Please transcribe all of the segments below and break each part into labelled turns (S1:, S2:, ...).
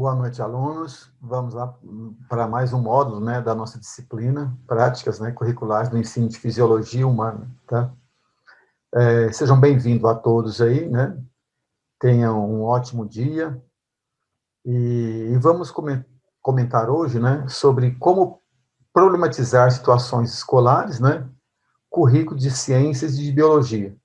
S1: Boa noite, alunos. Vamos lá para mais um módulo, né, da nossa disciplina, práticas, né, curriculares do ensino de fisiologia humana, tá? Sejam bem-vindos a todos aí, né? Tenham um ótimo dia. E vamos comentar hoje, né, sobre como problematizar situações escolares, né, currículo de ciências e de biologia.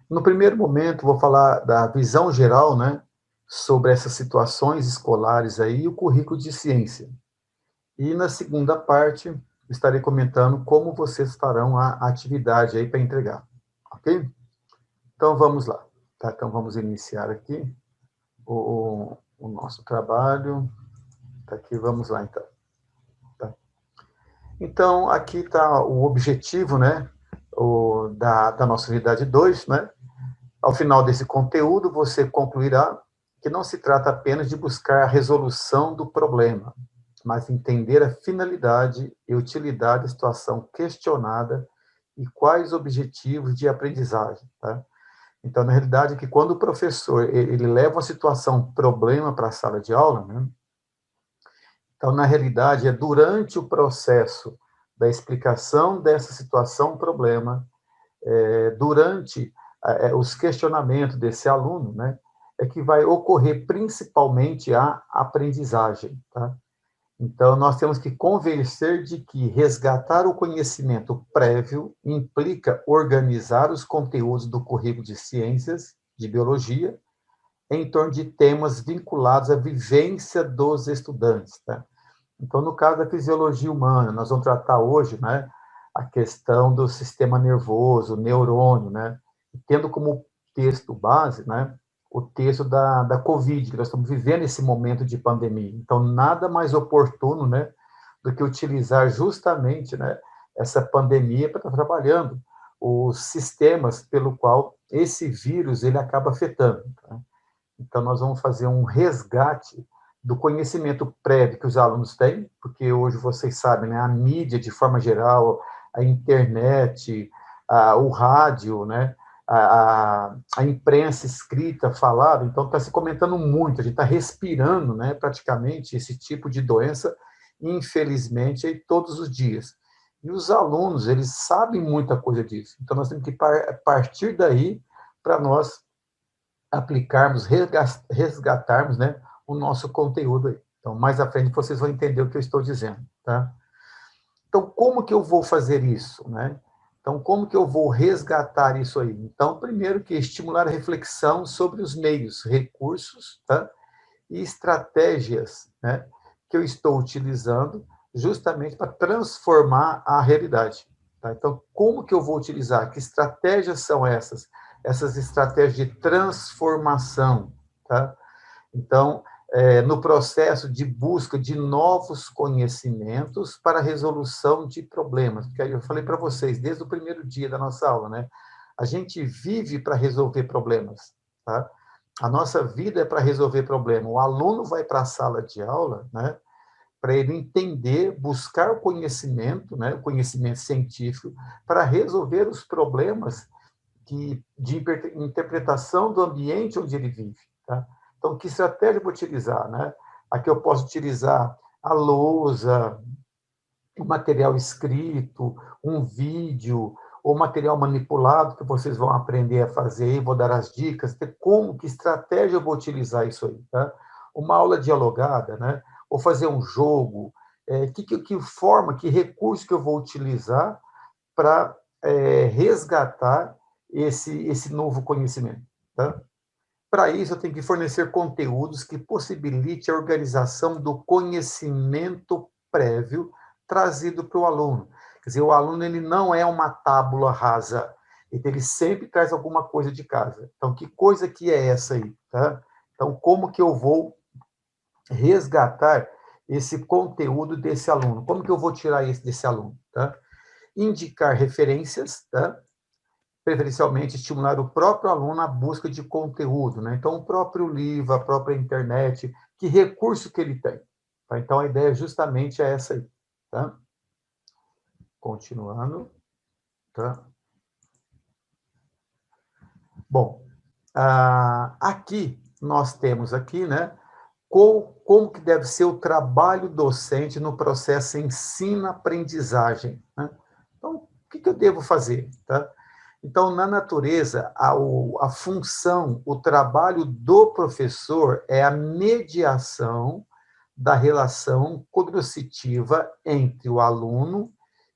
S1: No primeiro momento, vou falar da visão geral, né, sobre essas situações escolares aí e o currículo de ciência. E na segunda parte, estarei comentando como vocês farão a atividade aí para entregar, ok? Então, vamos lá. Tá? Então, vamos iniciar aqui o nosso trabalho. Tá aqui, vamos lá, então. Tá? Então, aqui está o objetivo, né, da nossa unidade 2, né? Ao final desse conteúdo, você concluirá que não se trata apenas de buscar a resolução do problema, mas entender a finalidade e utilidade da situação questionada e quais objetivos de aprendizagem, tá? Então, na realidade, que quando o professor ele leva uma situação problema para a sala de aula, né? Então, na realidade, é durante o processo da explicação dessa situação problema, durante os questionamentos desse aluno, né, é que vai ocorrer principalmente a aprendizagem, tá? Então, nós temos que convencer de que resgatar o conhecimento prévio implica organizar os conteúdos do currículo de ciências, de biologia, em torno de temas vinculados à vivência dos estudantes, tá? Então, no caso da fisiologia humana, nós vamos tratar hoje, né, a questão do sistema nervoso, neurônio, né, tendo como texto base, né, o texto da Covid, que nós estamos vivendo esse momento de pandemia. Então, nada mais oportuno, né, do que utilizar justamente, né, essa pandemia para estar trabalhando os sistemas pelo qual esse vírus ele acaba afetando. Tá? Então, nós vamos fazer um resgate do conhecimento prévio que os alunos têm, porque hoje vocês sabem, né, a mídia, de forma geral, a internet, o rádio, né, a imprensa escrita, falada, então está se comentando muito, a gente está respirando, né, praticamente esse tipo de doença, infelizmente, aí, todos os dias. E os alunos, eles sabem muita coisa disso, então nós temos que partir daí para nós aplicarmos, resgatarmos, né, o nosso conteúdo aí. Então, mais à frente vocês vão entender o que eu estou dizendo, tá? Então, como que eu vou fazer isso, né? Então, como que eu vou resgatar isso aí? Então, primeiro que estimular a reflexão sobre os meios, recursos, tá? E estratégias, né, que eu estou utilizando justamente para transformar a realidade. Tá? Então, como que eu vou utilizar? Que estratégias são essas? Essas estratégias de transformação. Tá? Então, no processo de busca de novos conhecimentos para a resolução de problemas. Porque eu falei para vocês, desde o primeiro dia da nossa aula, né? A gente vive para resolver problemas. Tá? A nossa vida é para resolver problema. O aluno vai para a sala de aula, né, para ele entender, buscar o conhecimento, né, o conhecimento científico, para resolver os problemas de interpretação do ambiente onde ele vive. Tá? Então, que estratégia eu vou utilizar? Né? Aqui eu posso utilizar a lousa, o material escrito, um vídeo, ou material manipulado que vocês vão aprender a fazer, e vou dar as dicas de como, que estratégia eu vou utilizar isso aí, tá? Uma aula dialogada, né? Ou fazer um jogo, que forma, que recurso que eu vou utilizar para resgatar esse novo conhecimento, tá? Para isso, eu tenho que fornecer conteúdos que possibilite a organização do conhecimento prévio trazido para o aluno. Quer dizer, o aluno ele não é uma tábula rasa, ele sempre traz alguma coisa de casa. Então, que coisa que é essa aí? Tá? Então, como que eu vou resgatar esse conteúdo desse aluno? Como que eu vou tirar isso desse aluno? Tá? Indicar referências, tá? Preferencialmente estimular o próprio aluno à busca de conteúdo, né? Então, o próprio livro, a própria internet, que recurso que ele tem. Tá? Então, a ideia justamente é essa aí, tá? Continuando, tá? Bom, aqui nós temos aqui, né, como que deve ser o trabalho docente no processo ensino-aprendizagem, né? Então, o que eu devo fazer, tá? Então, na natureza, a função, o trabalho do professor é a mediação da relação cognoscitiva entre o aluno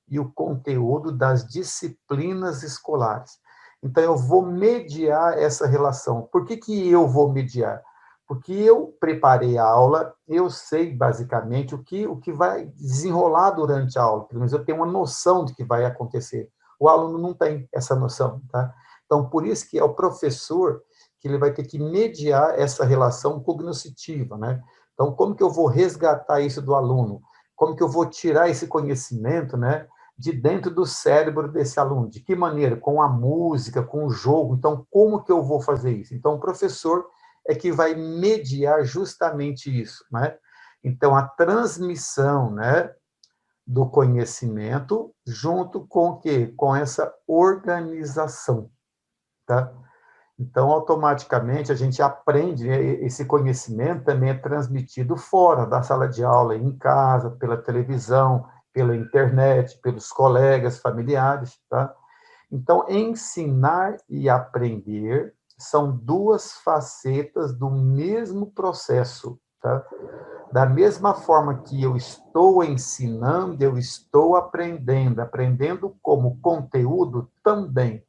S1: e o conteúdo das disciplinas escolares. Então, eu vou mediar essa relação. Por que eu vou mediar? Porque eu preparei a aula, eu sei basicamente o que vai desenrolar durante a aula, pelo menos eu tenho uma noção do que vai acontecer. O aluno não tem essa noção, tá? Então, por isso que é o professor que ele vai ter que mediar essa relação cognoscitiva, né? Então, como que eu vou resgatar isso do aluno? Como que eu vou tirar esse conhecimento, né, de dentro do cérebro desse aluno? De que maneira? Com a música, com o jogo. Então, como que eu vou fazer isso? Então, o professor é que vai mediar justamente isso, né? Então, a transmissão, né, do conhecimento junto com o quê? Com essa organização, tá? Então, automaticamente, a gente aprende, né? Esse conhecimento também é transmitido fora da sala de aula, em casa, pela televisão, pela internet, pelos colegas, familiares, tá? Então, ensinar e aprender são duas facetas do mesmo processo, tá? Da mesma forma que eu estou ensinando, eu estou aprendendo, aprendendo como conteúdo também,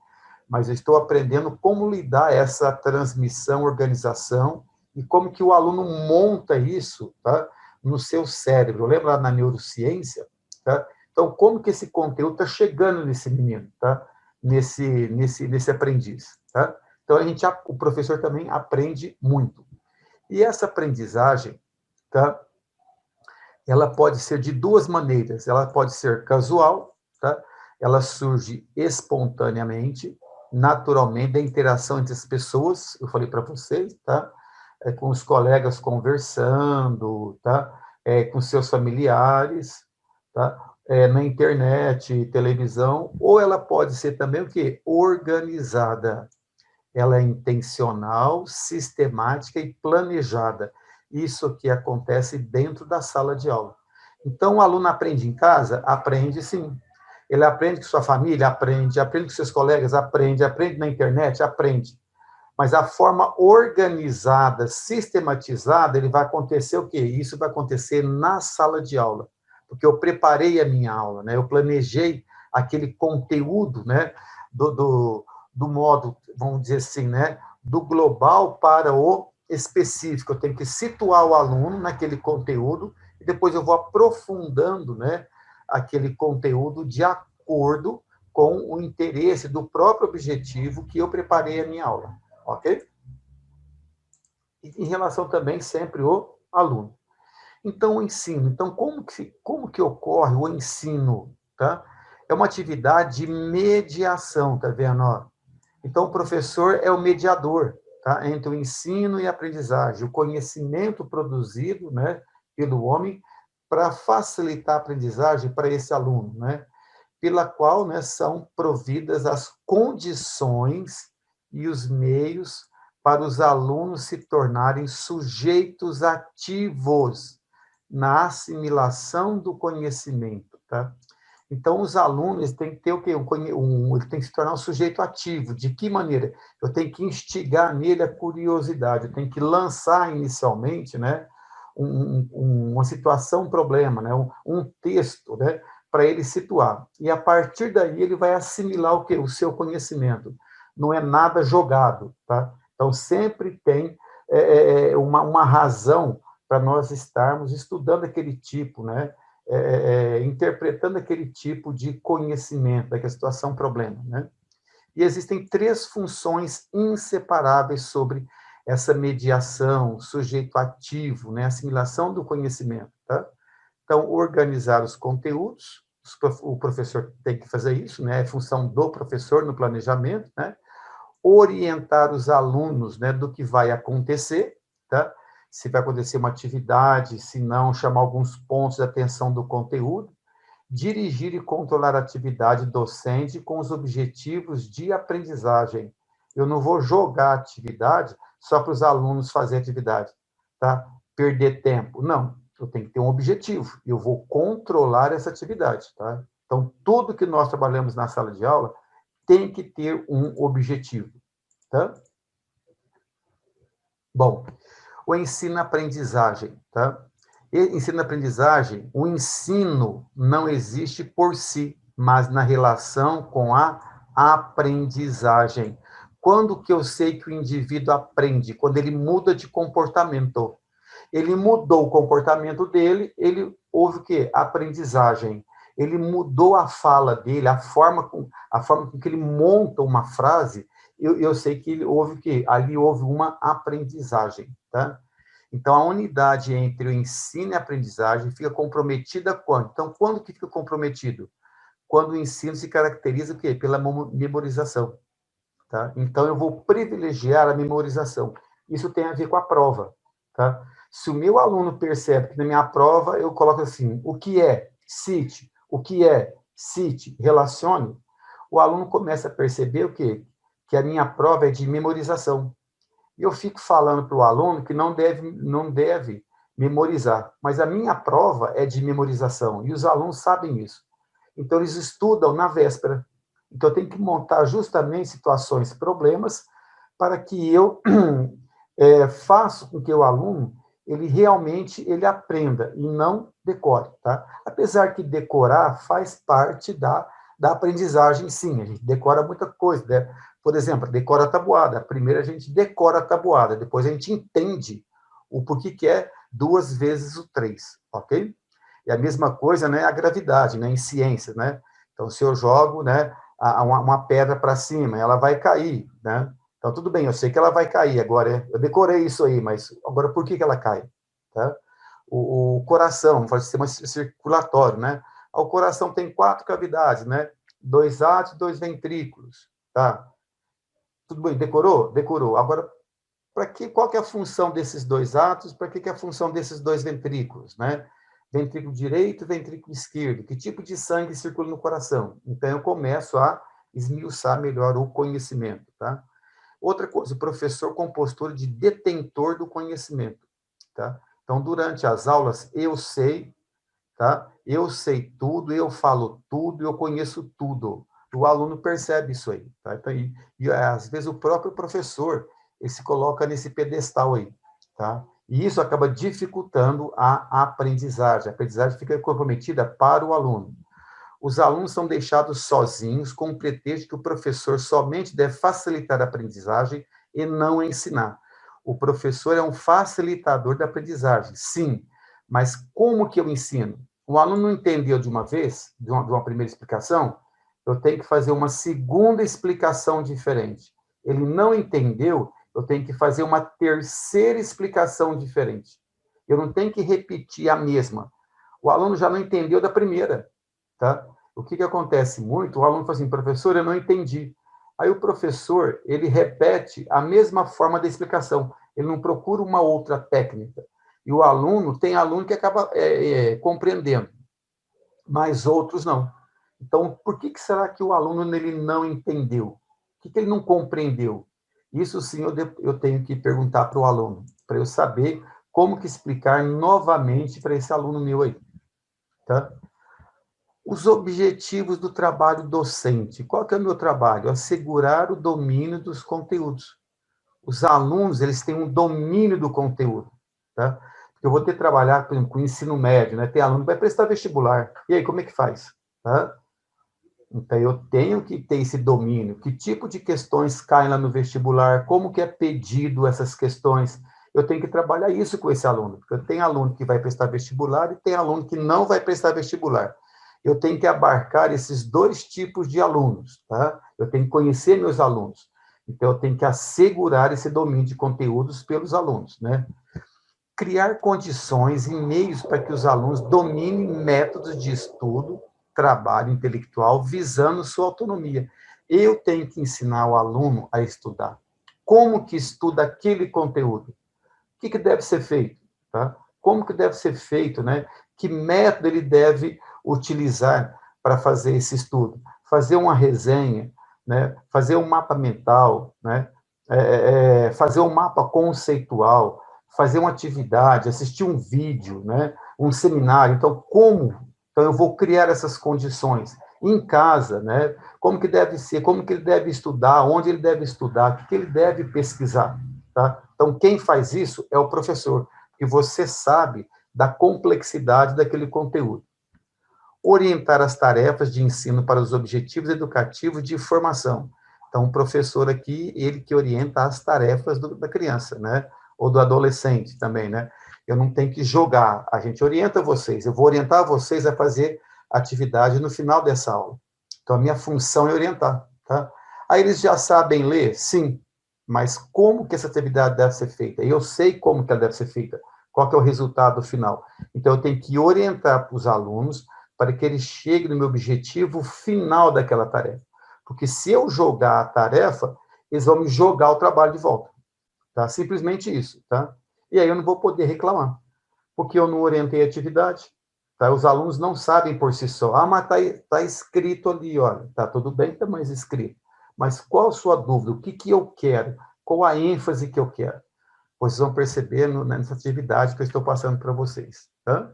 S1: mas eu estou aprendendo como lidar essa transmissão, organização e como que o aluno monta isso, tá, no seu cérebro. Lembra lá na neurociência, tá? Então, como que esse conteúdo está chegando nesse menino, tá? Nesse aprendiz, tá? Então, o professor também aprende muito. E essa aprendizagem, tá? Ela pode ser de duas maneiras. Ela pode ser casual, tá? Ela surge espontaneamente, naturalmente, da interação entre as pessoas, eu falei para vocês, tá? Com os colegas conversando, tá? Com seus familiares, tá? Na internet, televisão, ou ela pode ser também o quê? Organizada. Ela é intencional, sistemática e planejada. Isso que acontece dentro da sala de aula. Então, o aluno aprende em casa? Aprende sim. Ele aprende com sua família? Aprende com seus colegas? Aprende na internet? Aprende. Mas a forma organizada, sistematizada, ele vai acontecer o quê? Isso vai acontecer na sala de aula, porque eu preparei a minha aula, né? Eu planejei aquele conteúdo, né? Do modo, vamos dizer assim, né? Do global para o específico. Eu tenho que situar o aluno naquele conteúdo e depois eu vou aprofundando, né? Aquele conteúdo de acordo com o interesse do próprio objetivo que eu preparei a minha aula. Ok? Em relação também sempre ao aluno. Então, o ensino. Então, como que ocorre o ensino? Tá? É uma atividade de mediação, tá vendo? Ó? Então, o professor é o mediador, tá? Entre o ensino e a aprendizagem, o conhecimento produzido, né, pelo homem para facilitar a aprendizagem para esse aluno, né? Pela qual, né, são providas as condições e os meios para os alunos se tornarem sujeitos ativos na assimilação do conhecimento, tá? Então, os alunos têm que ter o quê? Ele tem que se tornar um sujeito ativo. De que maneira? Eu tenho que instigar nele a curiosidade, eu tenho que lançar inicialmente, né, uma situação, um problema, né, um texto, né, para ele situar. E a partir daí ele vai assimilar o quê? O seu conhecimento. Não é nada jogado, tá? Então, sempre tem uma razão para nós estarmos estudando aquele tipo, né? Interpretando aquele tipo de conhecimento, daquela situação, problema, né? E existem três funções inseparáveis sobre essa mediação, sujeito ativo, né? Assimilação do conhecimento, tá? Então, organizar os conteúdos, o professor tem que fazer isso, né? É função do professor no planejamento, né? Orientar os alunos, né, do que vai acontecer, tá? Se vai acontecer uma atividade, se não, chamar alguns pontos de atenção do conteúdo, dirigir e controlar a atividade docente com os objetivos de aprendizagem. Eu não vou jogar a atividade só para os alunos fazerem atividade, tá? perder tempo. Não, eu tenho que ter um objetivo. E eu vou controlar essa atividade, tá? Então, tudo que nós trabalhamos na sala de aula tem que ter um objetivo, tá? Bom, o ensino-aprendizagem, tá? Ensino-aprendizagem, o ensino não existe por si, mas na relação com a aprendizagem. Quando que eu sei que o indivíduo aprende? Quando ele muda de comportamento. Ele mudou o comportamento dele, ele houve o quê? Aprendizagem. Ele mudou a fala dele, a forma com que ele monta uma frase, eu sei que houve o quê? Ali houve uma aprendizagem, tá? Então, a unidade entre o ensino e a aprendizagem fica comprometida quando? Então, quando que fica comprometido? Quando o ensino se caracteriza o quê? Pela memorização, tá? Então, eu vou privilegiar a memorização. Isso tem a ver com a prova, tá? Se o meu aluno percebe que na minha prova eu coloco assim, o que é? Cite. O que é? Cite. Relacione. O aluno começa a perceber o quê? Que a minha prova é de memorização. E eu fico falando para o aluno que não deve memorizar. Mas a minha prova é de memorização. E os alunos sabem isso. Então, eles estudam na véspera. Então, eu tenho que montar justamente situações, problemas, para que eu faça com que o aluno ele realmente ele aprenda e não decore, tá? Apesar que decorar faz parte da aprendizagem, sim, a gente decora muita coisa, né? Por exemplo, decora a tabuada. Primeiro a gente decora a tabuada, depois a gente entende o porquê que é 2 vezes o 3, ok? E a mesma coisa, né, a gravidade, né, em ciências, né? Então, se eu jogo, né, uma pedra para cima, ela vai cair, né? Então, tudo bem, eu sei que ela vai cair, agora eu decorei isso aí, mas agora por que ela cai? Tá? O coração, faz sistema circulatório, né? O coração tem 4 cavidades, né? 2 átrios, 2 ventrículos, tá? Tudo bem, decorou? Decorou. Agora, qual que é a função desses 2 átrios? Para que é a função desses 2 ventrículos, né? Ventrículo direito, ventrículo esquerdo. Que tipo de sangue circula no coração? Então, eu começo a esmiuçar melhor o conhecimento, tá? Outra coisa, o professor com postura de detentor do conhecimento, tá? Então, durante as aulas, eu sei, tá? Eu sei tudo, eu falo tudo, eu conheço tudo. O aluno percebe isso aí, tá? Então, às vezes o próprio professor, ele se coloca nesse pedestal aí, tá? E isso acaba dificultando a aprendizagem. A aprendizagem fica comprometida para o aluno. Os alunos são deixados sozinhos com o pretexto que o professor somente deve facilitar a aprendizagem e não ensinar. O professor é um facilitador da aprendizagem, sim, mas como que eu ensino? O aluno não entendeu de uma vez, de uma primeira explicação, eu tenho que fazer uma segunda explicação diferente. Ele não entendeu, eu tenho que fazer uma terceira explicação diferente. Eu não tenho que repetir a mesma. O aluno já não entendeu da primeira, tá? O que acontece muito? O aluno fala assim, professor, eu não entendi. Aí o professor, ele repete a mesma forma da explicação. Ele não procura uma outra técnica. E o aluno, tem aluno que acaba compreendendo, mas outros não. Então, por que será que o aluno ele não entendeu? O que ele não compreendeu? Isso sim eu tenho que perguntar para o aluno, para eu saber como que explicar novamente para esse aluno meu aí, tá? Os objetivos do trabalho docente. Qual que é o meu trabalho? Assegurar o domínio dos conteúdos. Os alunos, eles têm um domínio do conteúdo, tá? Porque eu vou ter que trabalhar, por exemplo, com o ensino médio, né? Tem aluno que vai prestar vestibular. E aí, como é que faz? Tá? Então, eu tenho que ter esse domínio. Que tipo de questões caem lá no vestibular? Como que é pedido essas questões? Eu tenho que trabalhar isso com esse aluno. Porque tem aluno que vai prestar vestibular e tem aluno que não vai prestar vestibular. Eu tenho que abarcar esses 2 tipos de alunos, tá? Eu tenho que conhecer meus alunos. Então, eu tenho que assegurar esse domínio de conteúdos pelos alunos, né? Criar condições e meios para que os alunos dominem métodos de estudo, trabalho intelectual, visando sua autonomia. Eu tenho que ensinar o aluno a estudar. Como que estuda aquele conteúdo? O que deve ser feito? Tá? Como que deve ser feito, né? Que método ele deve utilizar para fazer esse estudo? Fazer uma resenha, né? Fazer um mapa mental, né? Fazer um mapa conceitual, fazer uma atividade, assistir um vídeo, né? Um seminário. Então, como? Então, eu vou criar essas condições em casa, né? Como que deve ser, como que ele deve estudar, onde ele deve estudar, o que ele deve pesquisar, tá? Então, quem faz isso é o professor, porque você sabe da complexidade daquele conteúdo. Orientar as tarefas de ensino para os objetivos educativos de formação. Então, o professor aqui, ele que orienta as tarefas da criança, né? Ou do adolescente também, né? Eu não tenho que jogar, a gente orienta vocês, eu vou orientar vocês a fazer atividade no final dessa aula. Então, a minha função é orientar, tá? Aí eles já sabem ler? Sim. Mas como que essa atividade deve ser feita? Eu sei como que ela deve ser feita. Qual que é o resultado final? Então, eu tenho que orientar para os alunos para que eles cheguem no meu objetivo final daquela tarefa. Porque se eu jogar a tarefa, eles vão me jogar o trabalho de volta. Tá? Simplesmente isso, tá? E aí eu não vou poder reclamar, porque eu não orientei a atividade. Tá? Os alunos não sabem por si só. Ah, mas tá escrito ali, olha. Tá tudo bem, tá mais escrito. Mas qual a sua dúvida? O que que eu quero? Qual a ênfase que eu quero? Vocês vão perceber nessa atividade que eu estou passando para vocês, tá?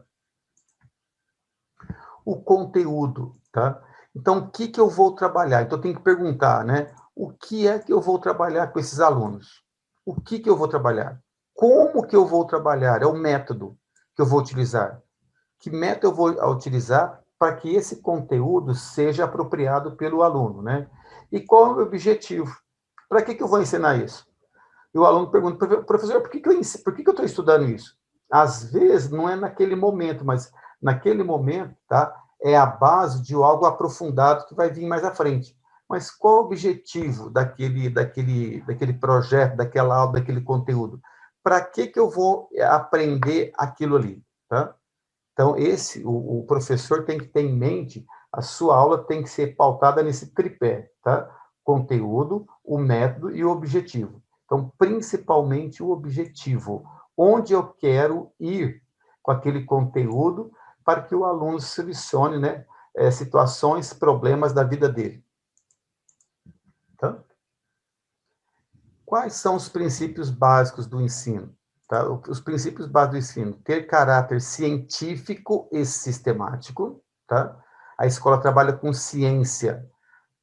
S1: O conteúdo, tá? Então, o que que eu vou trabalhar? Então, eu tenho que perguntar, né? O que é que eu vou trabalhar com esses alunos? O que que eu vou trabalhar? Como que eu vou trabalhar? É o método que eu vou utilizar. Que método eu vou utilizar para que esse conteúdo seja apropriado pelo aluno, né? E qual é o meu objetivo? Para que que eu vou ensinar isso? E o aluno pergunta, professor, por que que eu estou estudando isso? Às vezes, não é naquele momento, mas naquele momento, tá? É a base de algo aprofundado que vai vir mais à frente. Mas qual o objetivo daquele projeto, daquela aula, daquele conteúdo? Para que que eu vou aprender aquilo ali, tá? Então, o professor tem que ter em mente, a sua aula tem que ser pautada nesse tripé, tá? Conteúdo, o método e o objetivo. Então, principalmente o objetivo. Onde eu quero ir com aquele conteúdo para que o aluno selecione, né, situações, problemas da vida dele. Tá? Quais são os princípios básicos do ensino? Tá? Os princípios básicos do ensino: ter caráter científico e sistemático, tá? A escola trabalha com ciência,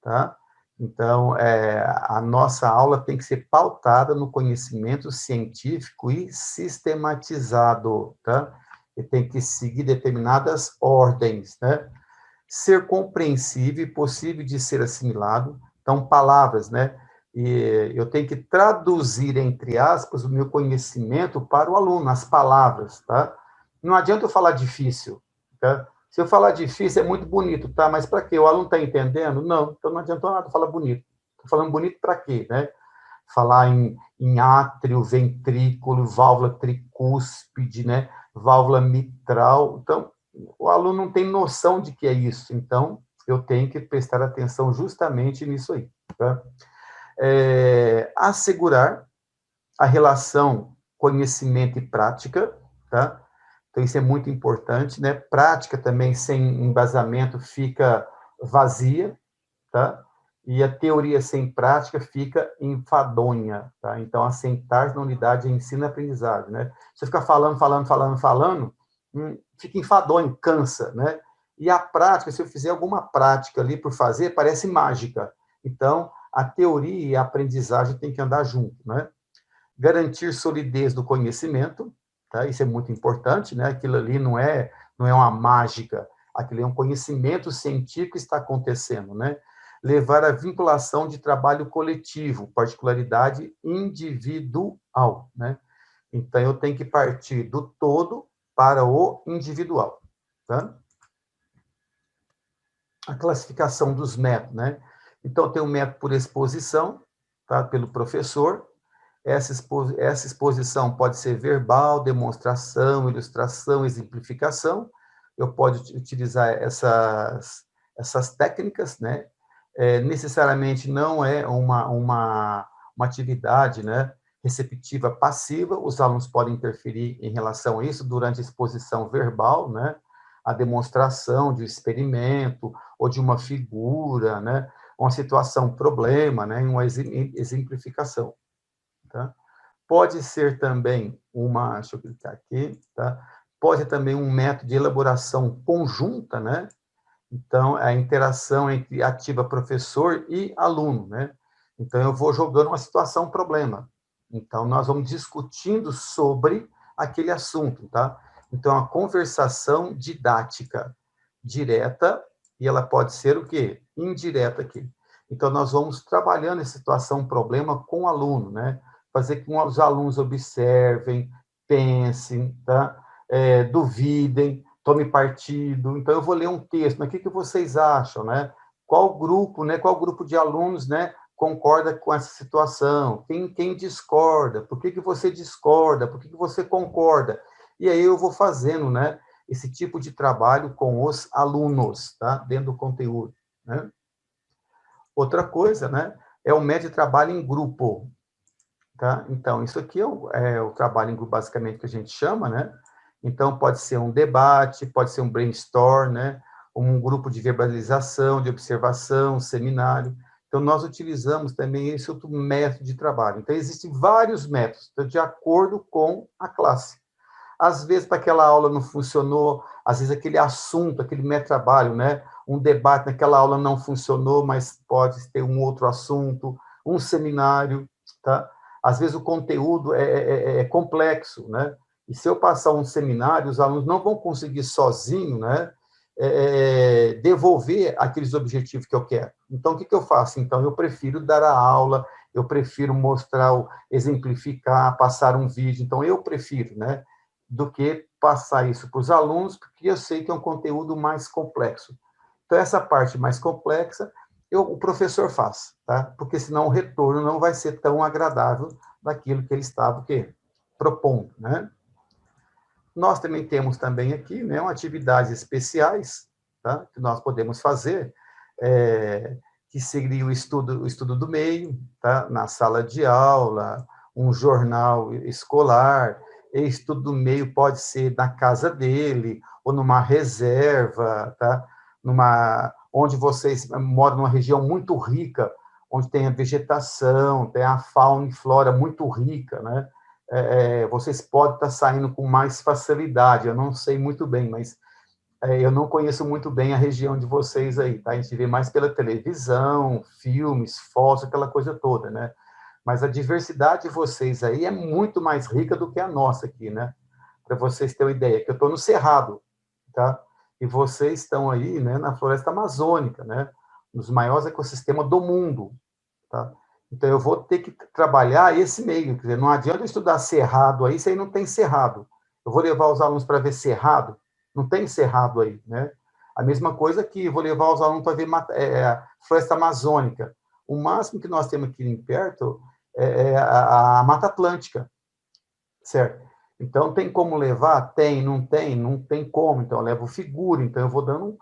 S1: tá? Então, a nossa aula tem que ser pautada no conhecimento científico e sistematizado, tá? E tem que seguir determinadas ordens, né? Ser compreensível e possível de ser assimilado. Então, palavras, né? E eu tenho que traduzir, entre aspas, o meu conhecimento para o aluno, as palavras, tá? Não adianta eu falar difícil, tá? Se eu falar difícil, é muito bonito, tá? Mas para quê? O aluno está entendendo? Não, então não adiantou nada falar bonito. Estou falando bonito para quê, né? Falar em átrio, ventrículo, válvula tricúspide, né? Válvula mitral. Então, o aluno não tem noção de que é isso. Então, eu tenho que prestar atenção justamente nisso aí, tá? Assegurar a relação conhecimento e prática, tá? Então, isso é muito importante, né? Prática também sem embasamento fica vazia, tá? E a teoria sem prática fica enfadonha, tá? Então, assentar na unidade de ensino e aprendizagem, né? Você fica falando, fica enfadonho, cansa, né? E a prática, se eu fizer alguma prática ali por fazer, parece mágica. Então, a teoria e a aprendizagem têm que andar junto, né? Garantir solidez do conhecimento, tá? Isso é muito importante, né? Aquilo ali não é uma mágica, aquilo é um conhecimento científico que está acontecendo, né? Levar a vinculação de trabalho coletivo, particularidade individual, né? Então, eu tenho que partir do todo para o individual, tá? A classificação dos métodos, né? Então, tem o método por exposição, tá? Pelo professor. Essa exposição pode ser verbal, demonstração, ilustração, exemplificação. Eu posso utilizar essas técnicas, né? Necessariamente não é uma atividade, né, receptiva passiva, os alunos podem interferir em relação a isso durante a exposição verbal, né? A demonstração de um experimento ou de uma figura, né? Uma situação, problema, né? Uma exemplificação. Tá? Pode ser também deixa eu clicar aqui, tá? Pode ser também um método de elaboração conjunta, né? Então, a interação entre ativa professor e aluno, né? Então, eu vou jogando uma situação, problema. Então, nós vamos discutindo sobre aquele assunto, tá? Então, a conversação didática direta, e ela pode ser o quê? Indireta aqui. Então, nós vamos trabalhando essa situação, problema com o aluno, né? Fazer com que os alunos observem, pensem, tá? Duvidem, tome partido. Então, eu vou ler um texto, mas o que vocês acham, né? Qual grupo de alunos, né, concorda com essa situação? Quem discorda? Por que você discorda? Por que você concorda? E aí eu vou fazendo, né, esse tipo de trabalho com os alunos, tá? Dentro do conteúdo, né? Outra coisa, né, é o método de trabalho em grupo, tá? Então, isso aqui é o trabalho em grupo, basicamente, que a gente chama, né? Então, pode ser um debate, pode ser um brainstorm, né? Um grupo de verbalização, de observação, um seminário. Então, nós utilizamos também esse outro método de trabalho. Então, existem vários métodos, de acordo com a classe. Às vezes, para aquela aula não funcionou, às vezes aquele assunto, aquele método-trabalho, né? Um debate naquela aula não funcionou, mas pode ter um outro assunto, um seminário, tá? Às vezes o conteúdo é complexo, né? E se eu passar um seminário, os alunos não vão conseguir sozinho, né? Devolver aqueles objetivos que eu quero. Então, o que eu faço? Então, eu prefiro dar a aula, eu prefiro mostrar, exemplificar, passar um vídeo. Então, eu prefiro, né? Do que passar isso para os alunos, porque eu sei que é um conteúdo mais complexo. Então, essa parte mais complexa, o professor faz, tá? Porque senão o retorno não vai ser tão agradável daquilo que ele estava propondo, né? Nós também temos também aqui, né, atividades especiais, tá? Que nós podemos fazer, que seria o estudo do meio, tá? Na sala de aula, um jornal escolar. E estudo do meio pode ser na casa dele ou numa reserva, tá? Onde vocês moram numa região muito rica, onde tem a vegetação, tem a fauna e flora muito rica, né? Vocês podem estar saindo com mais facilidade. Eu não sei muito bem, mas eu não conheço muito bem a região de vocês aí, tá? A gente vê mais pela televisão, filmes, fotos, aquela coisa toda, né? Mas a diversidade de vocês aí é muito mais rica do que a nossa aqui, né? Para vocês terem uma ideia, que eu estou no Cerrado, tá? E vocês estão aí, né, na floresta amazônica, né? Nos maiores ecossistemas do mundo, tá? Então, eu vou ter que trabalhar esse meio. Quer dizer, não adianta eu estudar cerrado aí, se aí não tem cerrado. Eu vou levar os alunos para ver cerrado? Não tem cerrado aí, né? A mesma coisa que vou levar os alunos para ver floresta amazônica. O máximo que nós temos aqui em perto é a Mata Atlântica, certo? Então, tem como levar? Tem, não tem? Não tem como. Então, eu levo figura. Então, eu vou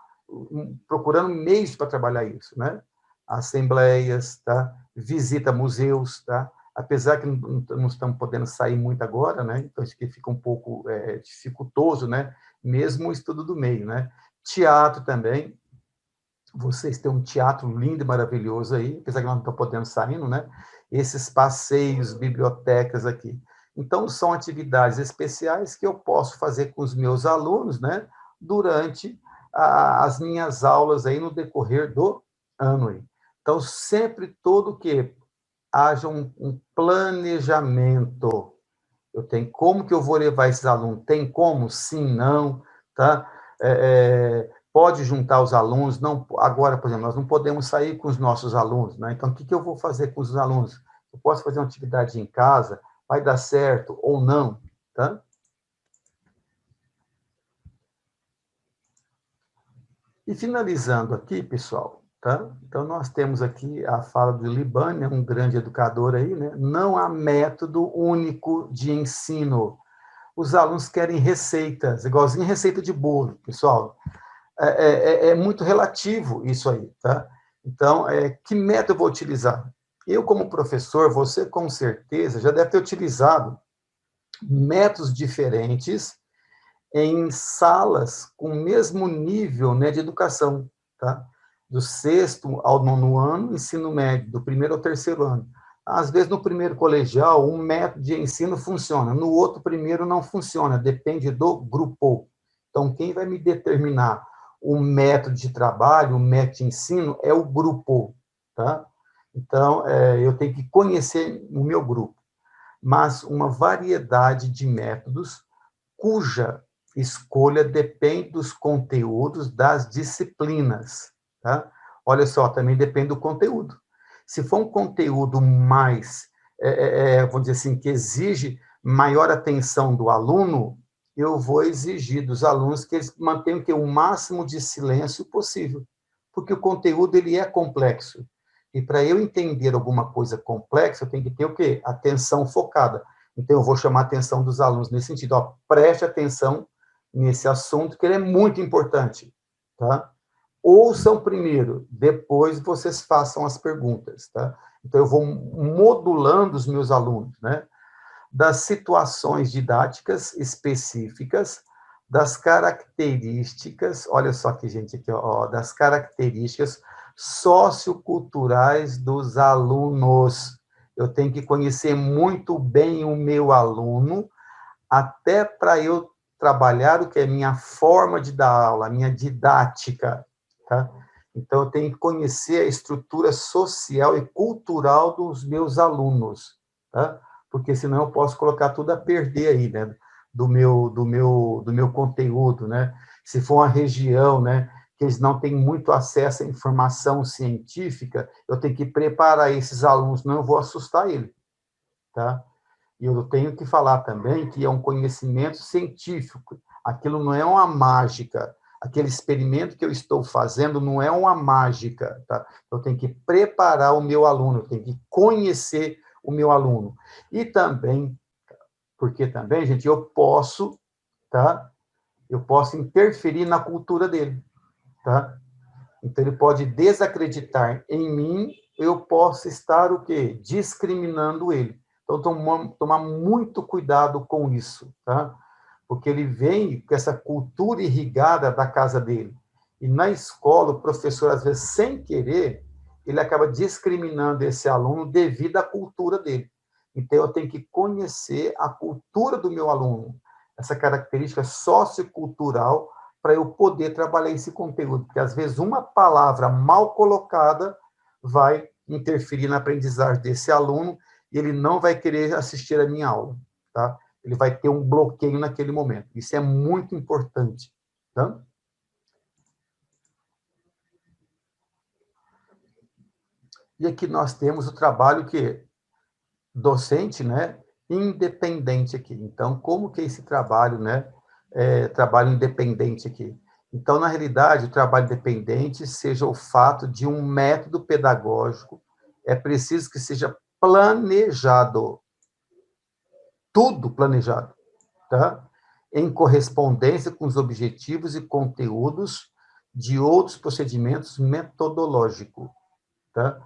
S1: procurando meios para trabalhar isso, né? Assembleias, tá? Visita museus, tá? Apesar que não estamos podendo sair muito agora, né? Então, acho que fica um pouco dificultoso, né? Mesmo o estudo do meio, né? Teatro também. Vocês têm um teatro lindo e maravilhoso aí, apesar que nós não estamos podendo saindo, né? Esses passeios, bibliotecas aqui. Então, são atividades especiais que eu posso fazer com os meus alunos, né? Durante as minhas aulas aí no decorrer do ano aí. Então, sempre todo que haja um planejamento. Eu tenho como que eu vou levar esses alunos? Tem como? Sim, não, tá? Pode juntar os alunos, não, agora, por exemplo, nós não podemos sair com os nossos alunos, né? Então, o que eu vou fazer com os alunos? Eu posso fazer uma atividade em casa, vai dar certo ou não, tá? E finalizando aqui, pessoal, tá? Então, nós temos aqui a fala do Libânia, um grande educador aí, né? Não há método único de ensino. Os alunos querem receitas, igualzinho receita de bolo, pessoal. É muito relativo isso aí, tá? Então, que método eu vou utilizar? Eu, como professor, você com certeza já deve ter utilizado métodos diferentes em salas com o mesmo nível, né, de educação, tá? Do sexto ao nono ano, ensino médio, do primeiro ao terceiro ano. Às vezes, no primeiro colegial, um método de ensino funciona, no outro primeiro não funciona, depende do grupo. Então, quem vai me determinar o método de trabalho, o método de ensino, é o grupo, tá? Então, eu tenho que conhecer o meu grupo, mas uma variedade de métodos cuja escolha depende dos conteúdos das disciplinas, tá? Olha só, também depende do conteúdo. Se for um conteúdo mais, vamos dizer assim, que exige maior atenção do aluno, eu vou exigir dos alunos que eles mantenham o máximo de silêncio possível, porque o conteúdo ele é complexo. E para eu entender alguma coisa complexa, eu tenho que ter o quê? Atenção focada. Então, eu vou chamar a atenção dos alunos nesse sentido. Ó, preste atenção nesse assunto, que ele é muito importante. Tá? Ouçam primeiro, depois vocês façam as perguntas. Tá? Então, eu vou modulando os meus alunos, né? Das situações didáticas específicas, das características, olha só aqui, gente, aqui, ó, das características socioculturais dos alunos. Eu tenho que conhecer muito bem o meu aluno, até para eu trabalhar o que é minha forma de dar aula, a minha didática, tá? Então, eu tenho que conhecer a estrutura social e cultural dos meus alunos, tá? Porque senão eu posso colocar tudo a perder aí, né? Do meu conteúdo, né? Se for uma região, né, que eles não têm muito acesso à informação científica, eu tenho que preparar esses alunos, não eu vou assustar ele, tá? E eu tenho que falar também que é um conhecimento científico. Aquilo não é uma mágica. Aquele experimento que eu estou fazendo não é uma mágica, tá? Eu tenho que preparar o meu aluno, eu tenho que conhecer o meu aluno. E também, porque também, gente, eu posso, tá? Eu posso interferir na cultura dele, tá? Então, ele pode desacreditar em mim, eu posso estar o quê? Discriminando ele. Então, tomar muito cuidado com isso, tá? Porque ele vem com essa cultura irrigada da casa dele. E na escola, o professor, às vezes, sem querer, ele acaba discriminando esse aluno devido à cultura dele. Então, eu tenho que conhecer a cultura do meu aluno, essa característica sociocultural, para eu poder trabalhar esse conteúdo, porque às vezes uma palavra mal colocada vai interferir na aprendizagem desse aluno e ele não vai querer assistir a minha aula, tá? Ele vai ter um bloqueio naquele momento. Isso é muito importante, tá? E aqui nós temos o trabalho que docente, né, independente aqui. Então, como que é esse trabalho, né, trabalho independente aqui? Então, na realidade, o trabalho independente seja o fato de um método pedagógico, é preciso que seja planejado, tudo planejado, tá? Em correspondência com os objetivos e conteúdos de outros procedimentos metodológicos, tá?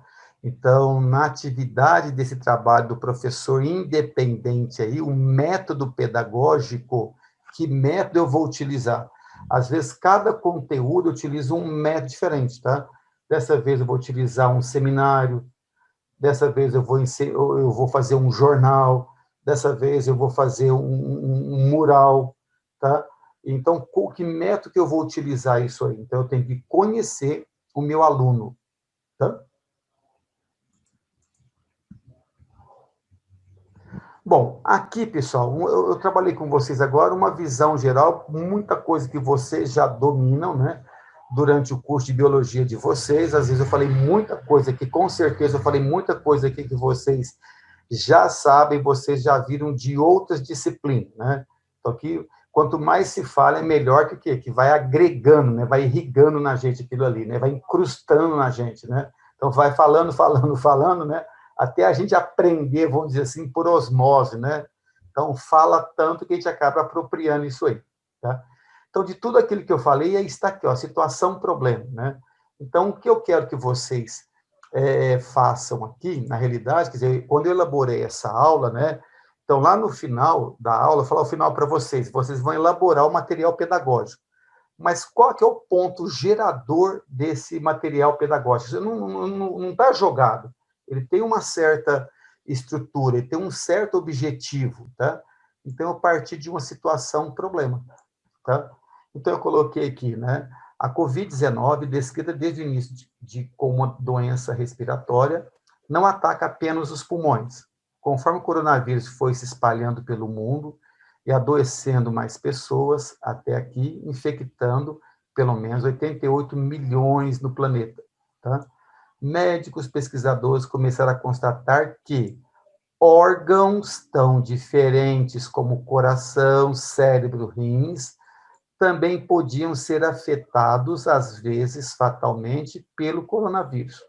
S1: Então, na atividade desse trabalho do professor independente aí, o método pedagógico, que método eu vou utilizar? Às vezes, cada conteúdo utiliza um método diferente, tá? Dessa vez eu vou utilizar um seminário, dessa vez eu vou fazer um jornal, dessa vez eu vou fazer um mural, tá? Então, que método que eu vou utilizar isso aí? Então, eu tenho que conhecer o meu aluno, tá? Bom, aqui, pessoal, eu trabalhei com vocês agora uma visão geral, muita coisa que vocês já dominam, né? Durante o curso de biologia de vocês, às vezes eu falei muita coisa aqui, com certeza eu falei muita coisa aqui que vocês já sabem, vocês já viram de outras disciplinas, né? Então, aqui, quanto mais se fala, é melhor que o quê? Que vai agregando, né? Vai irrigando na gente aquilo ali, né? Vai incrustando na gente, né? Então, vai falando, falando, falando, né? Até a gente aprender, vamos dizer assim, por osmose, né? Então, fala tanto que a gente acaba apropriando isso aí, tá? Então, de tudo aquilo que eu falei, aí está aqui, ó, situação, problema, né? Então, o que eu quero que vocês façam aqui, na realidade, quer dizer, quando eu elaborei essa aula, né? Então, lá no final da aula, eu vou falar o final para vocês, vocês vão elaborar o material pedagógico. Mas qual que é o ponto gerador desse material pedagógico? Não está jogado. Ele tem uma certa estrutura, ele tem um certo objetivo, tá? Então, eu parti de uma situação, problema, tá? Então, eu coloquei aqui, né? A Covid-19, descrita desde o início como uma doença respiratória, não ataca apenas os pulmões. Conforme o coronavírus foi se espalhando pelo mundo e adoecendo mais pessoas até aqui, infectando pelo menos 88 milhões no planeta, tá? Médicos pesquisadores começaram a constatar que órgãos tão diferentes como coração, cérebro, rins, também podiam ser afetados, às vezes fatalmente, pelo coronavírus.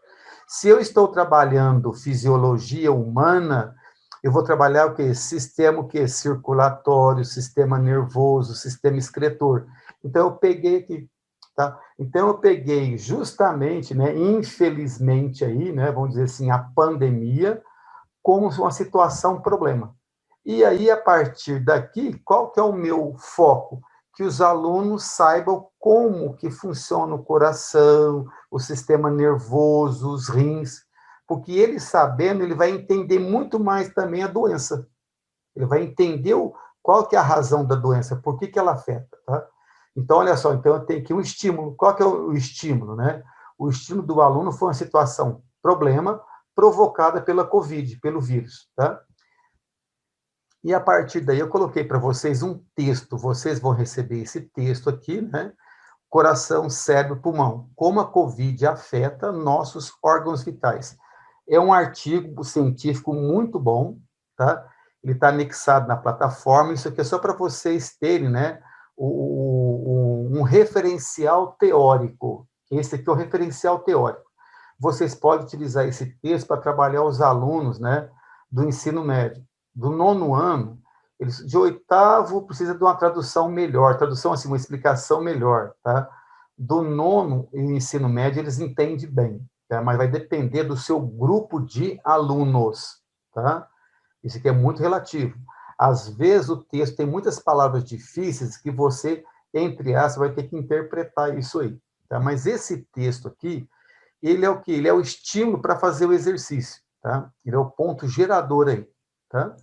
S1: Se eu estou trabalhando fisiologia humana, eu vou trabalhar o quê? Sistema o quê? Circulatório, sistema nervoso, sistema excretor. Então, eu peguei aqui, tá? Então, eu peguei justamente, né, infelizmente aí, né, vamos dizer assim, a pandemia como uma situação, problema. E aí, a partir daqui, qual que é o meu foco? Que os alunos saibam como que funciona o coração, o sistema nervoso, os rins, porque ele sabendo, ele vai entender muito mais também a doença. Ele vai entender qual que é a razão da doença, por que ela afeta, tá? Então, olha só, então eu tenho aqui um estímulo. Qual que é o estímulo, né? O estímulo do aluno foi uma situação, problema, provocada pela Covid, pelo vírus, tá? E a partir daí eu coloquei para vocês um texto, vocês vão receber esse texto aqui, né? Coração, cérebro, pulmão. Como a Covid afeta nossos órgãos vitais. É um artigo científico muito bom, tá? Ele está anexado na plataforma, isso aqui é só para vocês terem, né? Um referencial teórico. Esse aqui é o referencial teórico. Vocês podem utilizar esse texto para trabalhar os alunos, né? Do ensino médio. Do 9º ano, eles, de 8º, precisa de uma tradução melhor, tradução assim, uma explicação melhor, tá? Do 9º e ensino médio, eles entendem bem, tá? Mas vai depender do seu grupo de alunos, tá? Isso aqui é muito relativo. Às vezes, o texto tem muitas palavras difíceis que você, entre aspas, vai ter que interpretar isso aí, tá? Mas esse texto aqui, ele é o quê? Ele é o estímulo para fazer o exercício, tá? Ele é o ponto gerador aí, tá?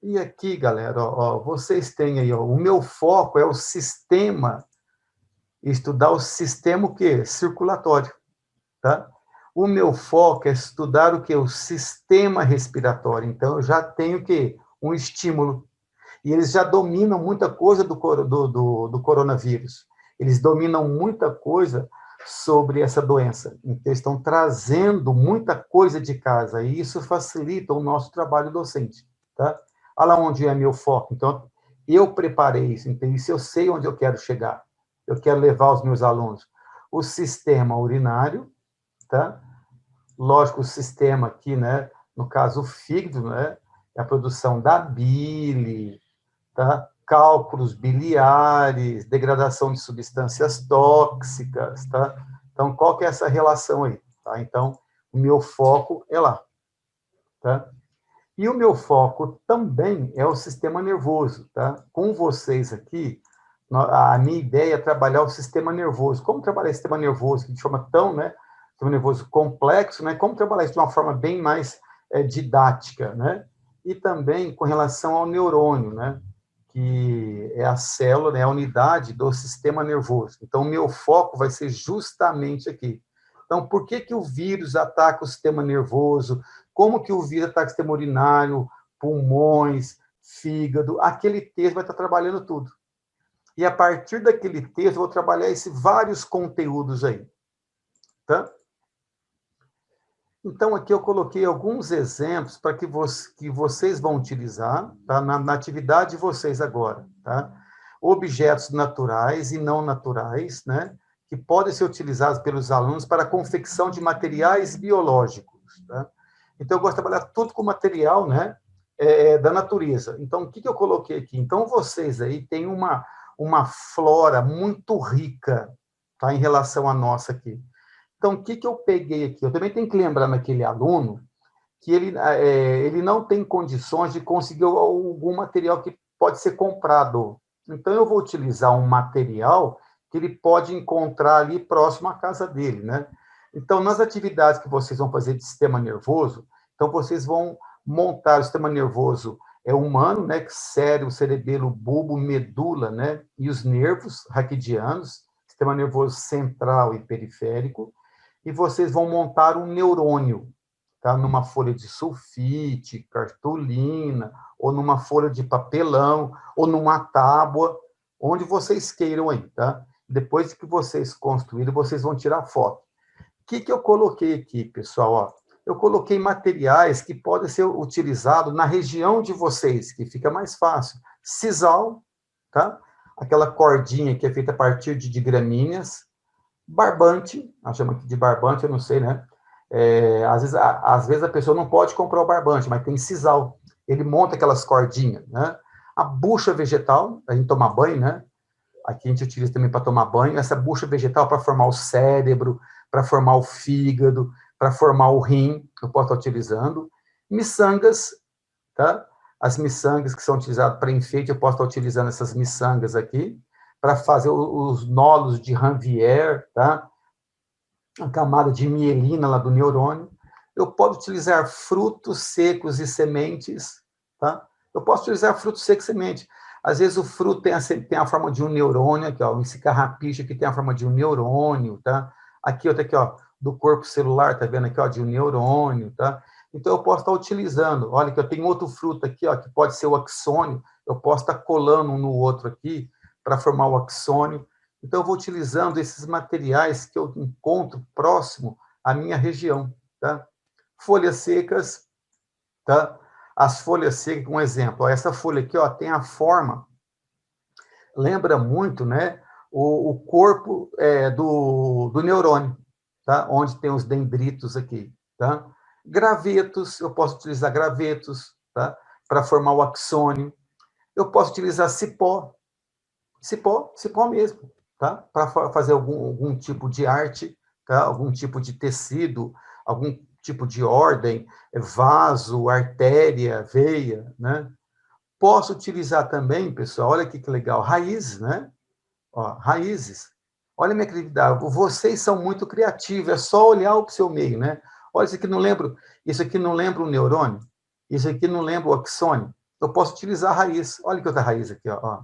S1: E aqui, galera, ó, vocês têm aí, ó, o meu foco é o sistema, estudar o sistema o quê? Circulatório, tá? O meu foco é estudar o quê? O sistema respiratório. Então, eu já tenho o quê? Um estímulo. E eles já dominam muita coisa do coronavírus. Eles dominam muita coisa sobre essa doença. Então, eles estão trazendo muita coisa de casa, e isso facilita o nosso trabalho docente, tá? Olha lá onde é meu foco. Então, eu preparei isso, então, isso eu sei onde eu quero chegar. Eu quero levar os meus alunos. O sistema urinário, tá? Lógico, o sistema aqui, né? No caso, o fígado, né? É a produção da bile, tá? Cálculos biliares, degradação de substâncias tóxicas, tá? Então, qual que é essa relação aí? Tá? Então, o meu foco é lá, tá? E o meu foco também é o sistema nervoso, tá? Com vocês aqui, a minha ideia é trabalhar o sistema nervoso. Como trabalhar o sistema nervoso, que de forma tão, né? Sistema nervoso complexo, né? Como trabalhar isso de uma forma bem mais didática, né? E também com relação ao neurônio, né? Que é a célula, né? A unidade do sistema nervoso. Então, o meu foco vai ser justamente aqui. Então, por que que o vírus ataca o sistema nervoso? Como que o vírus ataca o sistema urinário, pulmões, fígado? Aquele texto vai estar trabalhando tudo. E a partir daquele texto, eu vou trabalhar esses vários conteúdos aí. Tá? Então, aqui eu coloquei alguns exemplos para que vocês vão utilizar, tá? Na atividade de vocês agora. Tá? Objetos naturais e não naturais, né? Que podem ser utilizados pelos alunos para a confecção de materiais biológicos. Tá? Então, eu gosto de trabalhar tudo com material, né? Da natureza. Então, o que eu coloquei aqui? Então, vocês aí têm uma flora muito rica, tá? Em relação à nossa aqui. Então, o que eu peguei aqui? Eu também tenho que lembrar naquele aluno que ele não tem condições de conseguir algum material que pode ser comprado. Então, eu vou utilizar um material que ele pode encontrar ali próximo à casa dele, né? Então, nas atividades que vocês vão fazer de sistema nervoso, então vocês vão montar o sistema nervoso humano, né? Cérebro, cerebelo, bulbo, medula, né? E os nervos raquidianos, sistema nervoso central e periférico, e vocês vão montar um neurônio, tá? Numa folha de sulfite, cartolina, ou numa folha de papelão, ou numa tábua, onde vocês queiram aí, tá? Depois que vocês construírem, vocês vão tirar foto. O que eu coloquei aqui, pessoal? Ó, eu coloquei materiais que podem ser utilizados na região de vocês, que fica mais fácil. Sisal, tá? Aquela cordinha que é feita a partir de gramíneas. Barbante, nós chamamos aqui de barbante, eu não sei, né? Às vezes a pessoa não pode comprar o barbante, mas tem sisal. Ele monta aquelas cordinhas, né? A bucha vegetal, a gente toma banho, né? Aqui a gente utiliza também para tomar banho. Essa bucha vegetal para formar o cérebro, para formar o fígado, para formar o rim, eu posso estar utilizando. Miçangas, tá? As miçangas que são utilizadas para enfeite, eu posso estar utilizando essas miçangas aqui, para fazer os nódulos de Ranvier, tá? A camada de mielina lá do neurônio. Eu posso utilizar frutos secos e sementes, tá? Eu posso utilizar frutos secos e sementes. Às vezes o fruto tem a forma de um neurônio, aqui, ó, esse carrapicho aqui tem a forma de um neurônio, tá? Aqui, outra aqui, ó, do corpo celular, tá vendo aqui, ó, de um neurônio, tá? Então, eu posso estar utilizando, olha que eu tenho outro fruto aqui, ó, que pode ser o axônio, eu posso estar colando um no outro aqui, para formar o axônio. Então, eu vou utilizando esses materiais que eu encontro próximo à minha região, tá? Folhas secas, tá? As folhas secas, um exemplo, ó, essa folha aqui, ó, tem a forma, lembra muito, né, o corpo do neurônio, tá? Onde tem os dendritos aqui, tá? Gravetos, eu posso utilizar gravetos, tá? Para formar o axônio. Eu posso utilizar cipó mesmo, tá? Para fazer algum tipo de arte, tá? Algum tipo de tecido, algum tipo de ordem, vaso, artéria, veia, né? Posso utilizar também, pessoal, olha aqui que legal, raízes, né? Ó, raízes. Olha a minha criatividade. Vocês são muito criativos, é só olhar o seu meio, né? Olha, isso aqui não lembra o neurônio, isso aqui não lembra o axônio. Eu posso utilizar a raiz. Olha que outra raiz aqui, ó.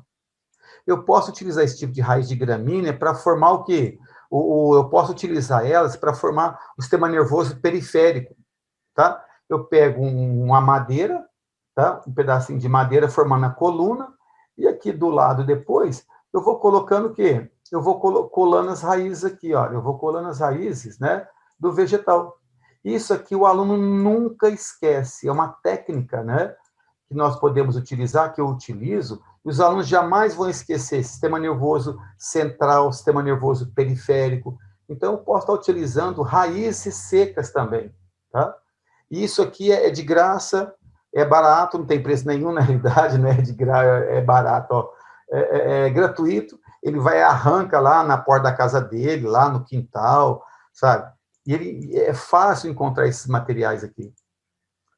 S1: Eu posso utilizar esse tipo de raiz de gramínea para formar o quê? Eu posso utilizar elas para formar o sistema nervoso periférico, tá? Eu pego uma madeira, tá? Um pedacinho de madeira formando a coluna, e aqui do lado depois, eu vou colocando o quê? Eu vou colando as raízes aqui, ó. Eu vou colando as raízes, né? Do vegetal. Isso aqui o aluno nunca esquece. É uma técnica, né? Que nós podemos utilizar, que eu utilizo. Os alunos jamais vão esquecer sistema nervoso central, sistema nervoso periférico. Então, eu posso estar utilizando raízes secas também, tá? E isso aqui é de graça, é barato, não tem preço nenhum na realidade, né? De graça, é barato, ó. É gratuito. Ele vai arranca lá na porta da casa dele, lá no quintal, sabe? E é fácil encontrar esses materiais aqui,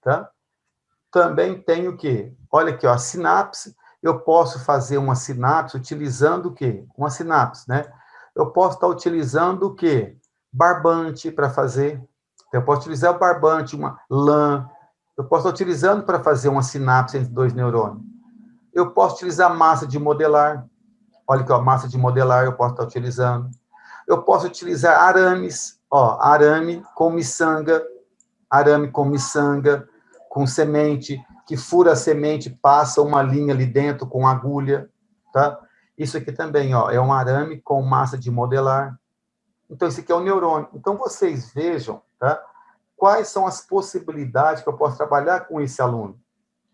S1: tá? Também tem o quê? Olha aqui, ó, a sinapse. Eu posso fazer uma sinapse utilizando o quê? Uma sinapse, né? Eu posso estar utilizando o quê? Barbante para fazer. Eu posso utilizar o barbante, uma lã. Eu posso estar utilizando para fazer uma sinapse entre dois neurônios. Eu posso utilizar massa de modelar. Olha aqui, ó, massa de modelar eu posso estar utilizando. Eu posso utilizar arames, ó, arame com miçanga, com semente, que fura a semente, passa uma linha ali dentro com agulha, tá? Isso aqui também, ó, é um arame com massa de modelar. Então, isso aqui é o neurônio. Então, vocês vejam, tá? Quais são as possibilidades que eu posso trabalhar com esse aluno.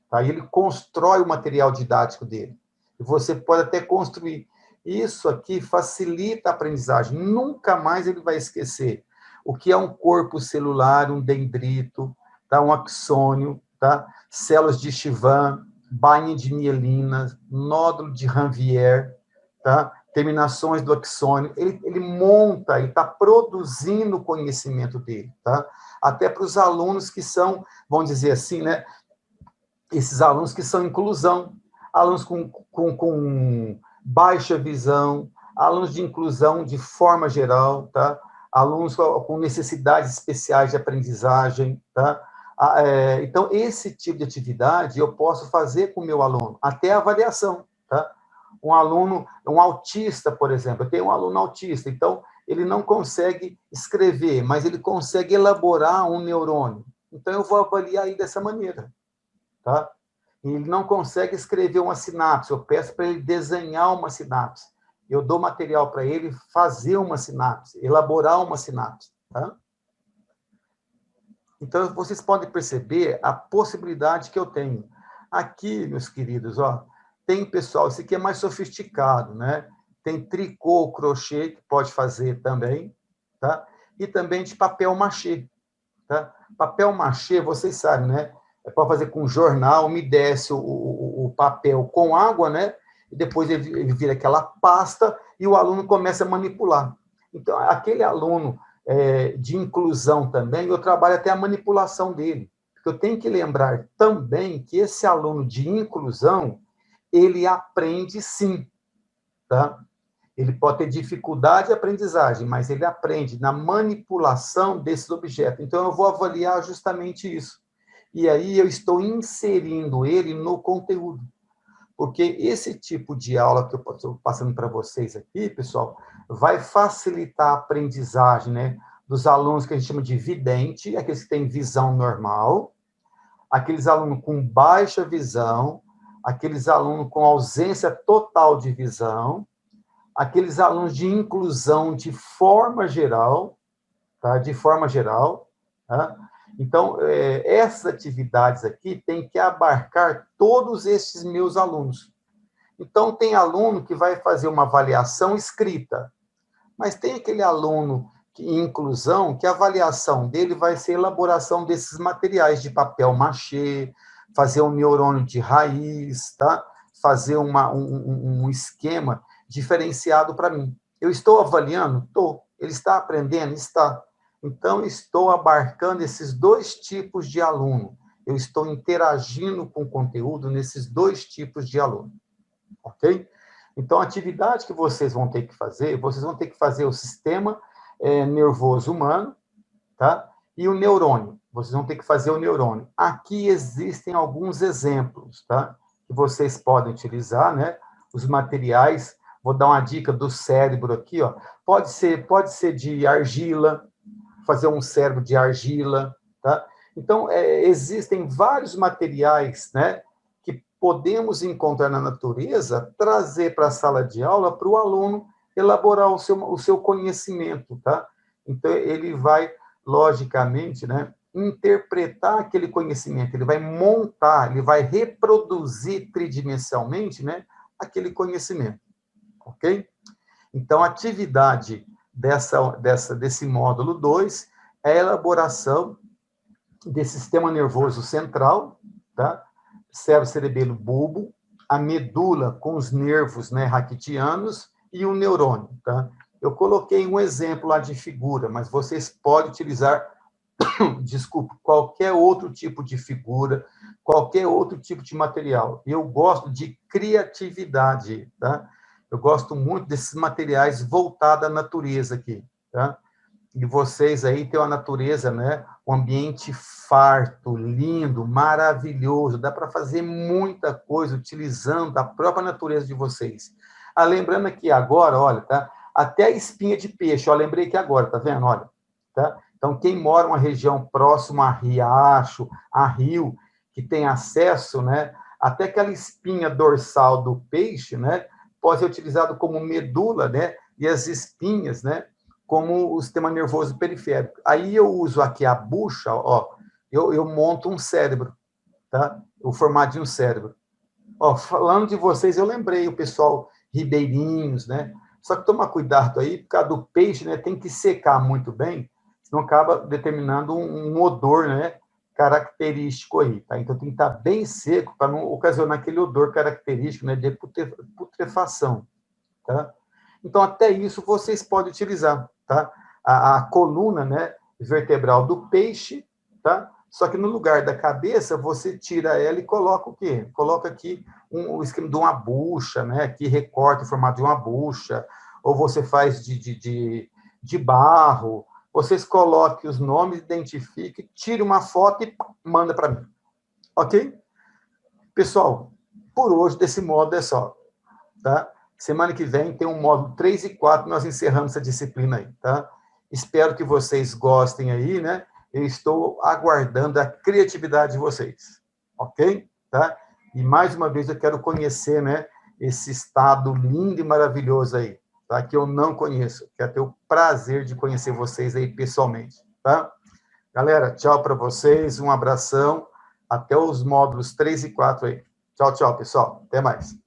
S1: Tá? E ele constrói o material didático dele. E você pode até construir. Isso aqui facilita a aprendizagem. Nunca mais ele vai esquecer o que é um corpo celular, um dendrito, tá? Um axônio, tá? Células de Chivan, bainha de mielina, nódulo de Ranvier, tá? Terminações do axônio. Ele monta e está produzindo o conhecimento dele, tá? Até para os alunos que são, vamos dizer assim, né? Esses alunos que são inclusão, alunos com baixa visão, alunos de inclusão de forma geral, tá? Alunos com necessidades especiais de aprendizagem, tá? Então, esse tipo de atividade eu posso fazer com o meu aluno, até a avaliação, tá? Um aluno, um autista, por exemplo, eu tenho um aluno autista, então ele não consegue escrever, mas ele consegue elaborar um neurônio. Então, eu vou avaliar aí dessa maneira, tá? Ele não consegue escrever uma sinapse, eu peço para ele desenhar uma sinapse. Eu dou material para ele fazer uma sinapse, elaborar uma sinapse, tá? Então, vocês podem perceber a possibilidade que eu tenho. Aqui, meus queridos, ó, tem pessoal, esse aqui é mais sofisticado, né? Tem tricô, crochê, que pode fazer também, tá? E também de papel machê, tá? Papel machê, vocês sabem, né? É para fazer com jornal, umedece o papel com água, né? E depois ele vira aquela pasta e o aluno começa a manipular. Então, aquele aluno de inclusão também, eu trabalho até a manipulação dele. Porque eu tenho que lembrar também que esse aluno de inclusão, ele aprende sim, tá? Ele pode ter dificuldade de aprendizagem, mas ele aprende na manipulação desses objetos. Então, eu vou avaliar justamente isso. E aí eu estou inserindo ele no conteúdo. Porque esse tipo de aula que eu estou passando para vocês aqui, pessoal, vai facilitar a aprendizagem, né, dos alunos que a gente chama de vidente, aqueles que têm visão normal, aqueles alunos com baixa visão, aqueles alunos com ausência total de visão, aqueles alunos de inclusão de forma geral, tá? De forma geral, tá? Então, essas atividades aqui têm que abarcar todos esses meus alunos. Então, tem aluno que vai fazer uma avaliação escrita, mas tem aquele aluno em inclusão que a avaliação dele vai ser a elaboração desses materiais de papel machê, fazer um neurônio de raiz, tá? Fazer um esquema diferenciado para mim. Eu estou avaliando? Estou. Ele está aprendendo? Está. Então, estou abarcando esses dois tipos de aluno. Eu estou interagindo com o conteúdo nesses dois tipos de aluno. Ok? Então, a atividade que vocês vão ter que fazer o sistema nervoso humano, tá? E o neurônio. Vocês vão ter que fazer o neurônio. Aqui existem alguns exemplos, tá? Que vocês podem utilizar, né? Os materiais. Vou dar uma dica do cérebro aqui, ó. Pode ser de argila, fazer um cérebro de argila, tá? Então, existem vários materiais, né? Que podemos encontrar na natureza, trazer para a sala de aula para o aluno elaborar o seu conhecimento, tá? Então, ele vai, logicamente, né, interpretar aquele conhecimento, ele vai montar, ele vai reproduzir tridimensionalmente, né, aquele conhecimento, ok? Então, a atividade desse módulo 2 é a elaboração desse sistema nervoso central, tá? Cérebro cerebelo bulbo, a medula com os nervos, né, raquidianos e o neurônio, tá? Eu coloquei um exemplo lá de figura, mas vocês podem utilizar, desculpa, qualquer outro tipo de figura, qualquer outro tipo de material. Eu gosto de criatividade, tá? Eu gosto muito desses materiais voltados à natureza aqui, tá? E vocês aí têm uma natureza, né? Um ambiente farto, lindo, maravilhoso. Dá para fazer muita coisa utilizando a própria natureza de vocês. Lembrando aqui agora, olha, tá? Até a espinha de peixe, ó, lembrei aqui agora, tá vendo? Olha, tá? Então, quem mora em uma região próxima a riacho, a rio, que tem acesso, né? Até aquela espinha dorsal do peixe, né? Pode ser utilizado como medula, né? E as espinhas, né? Como o sistema nervoso periférico. Aí eu uso aqui a bucha, ó, eu monto um cérebro, tá? O formato de um cérebro. Ó, falando de vocês, eu lembrei o pessoal ribeirinhos, né? Só que toma cuidado aí, por causa do peixe, né? Tem que secar muito bem, senão acaba determinando um odor, né? Característico aí, tá? Então tem que estar bem seco para não ocasionar aquele odor característico, né? De putrefação, tá? Então, até isso vocês podem utilizar, tá? A coluna, né, vertebral do peixe, tá? Só que no lugar da cabeça, você tira ela e coloca o quê? Coloca aqui o esquema de uma bucha, né? Que recorta o formato de uma bucha, ou você faz de barro, vocês coloquem os nomes, identifiquem, tire uma foto e manda para mim. Ok? Pessoal, por hoje, desse módulo é só. Tá? Semana que vem tem um módulo 3 e 4, nós encerramos essa disciplina aí. Tá? Espero que vocês gostem aí, né? Eu estou aguardando a criatividade de vocês. Ok? Tá? E mais uma vez eu quero conhecer, né, esse estado lindo e maravilhoso aí, tá? Que eu não conheço. Quero ter o prazer de conhecer vocês aí pessoalmente, tá? Galera, tchau para vocês, um abração, até os módulos 3 e 4 aí. Tchau, tchau, pessoal. Até mais.